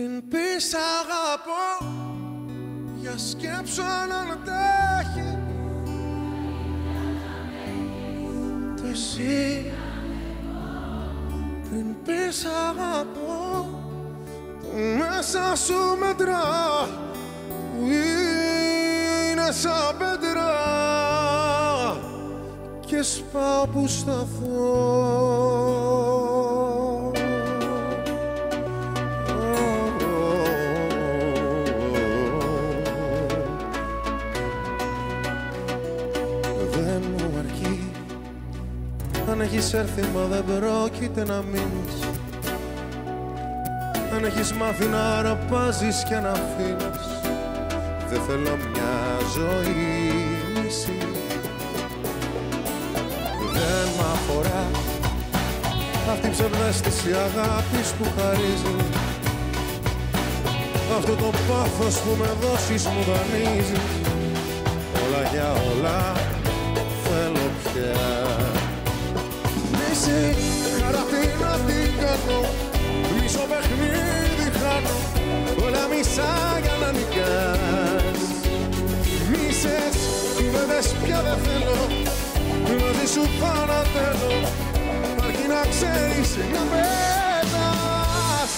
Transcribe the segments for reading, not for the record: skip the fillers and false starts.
Μην πεις αγαπώ, για σκέψου αν αντέχει το εσύ. Μην πεις αγαπώ, το μέσα σου μετρά, που είναι σαν πέτρα και σπάω που σταθώ. Αν έχεις έρθει μα δεν πρόκειται να μείνεις, αν έχεις μάθει να αραπάζεις και να αφήνεις, δεν θέλω μια ζωή μισή. Δεν μ' αφορά αυτή η ψευδαίσθηση αγάπης που χαρίζει, αυτό το πάθος που με δώσεις μου δανείζεις. Όλα για όλα θέλω πια. Εσύ χαρακτήρα την κάνω, μισό παιχνίδι χάνω, όλα μισά για να νικάς. Μίσες, κουβέντες πια δεν θέλω, μαζί σου παρατέλω, αρκεί να ξέρεις να πέτας.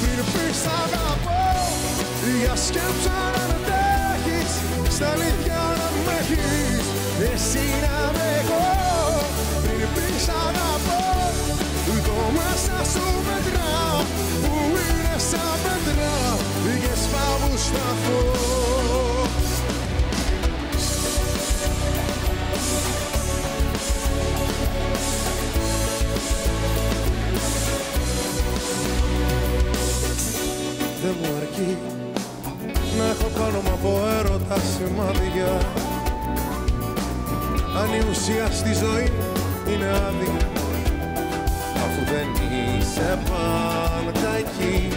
Μην πεις αγαπώ, για σκέψου αν αντέχεις, στα αλήθεια να μ' έχεις, εσύ να με εγώ. Μην πεις αγαπώ, το μέσα σου μετρά, που είναι σαν πέτρα και σπάω που σταθώ. Δεν μου αρκεί να έχω πάνω μ' από έρωτα σημάδια, αν η ουσία στη ζωή είναι άδεια, αφού δεν είσαι πάντα εκεί.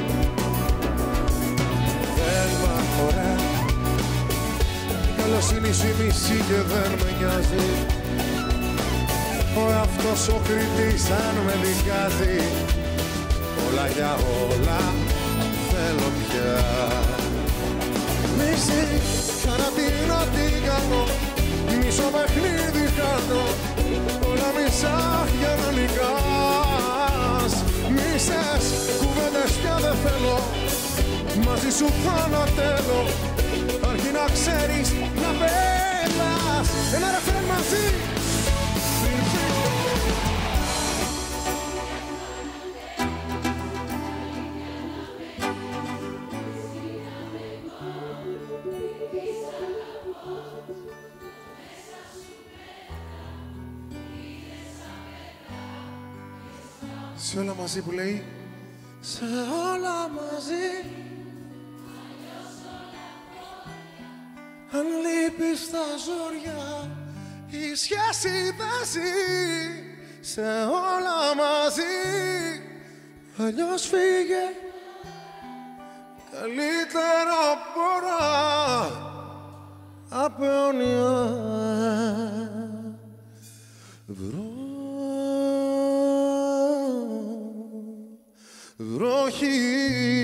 Δεν μ' αφορά η καλοσύνη σου η μισή και δεν με νοιάζει, ο εαυτός ο κριτής αν με δικάζει. Όλα για όλα θέλω πια. Μισή χαρακτήρα την κάνω, μισό παιχνίδι κάνω, όλα μισά για να νικάς. Μίσες, κουβέντες πια δεν θέλω, μαζί σου φανατέλω, αρκεί να ξέρεις να πέτας. Ένα ρεφρέν μαζί. Σε όλα μαζί που λέει, σε όλα μαζί, αν λείπεις τα ζόρια η σχέση δεν ζει. Σε όλα μαζί, αλλιώς φύγε, καλύτερα πора απ' αιώνια. Βροχή.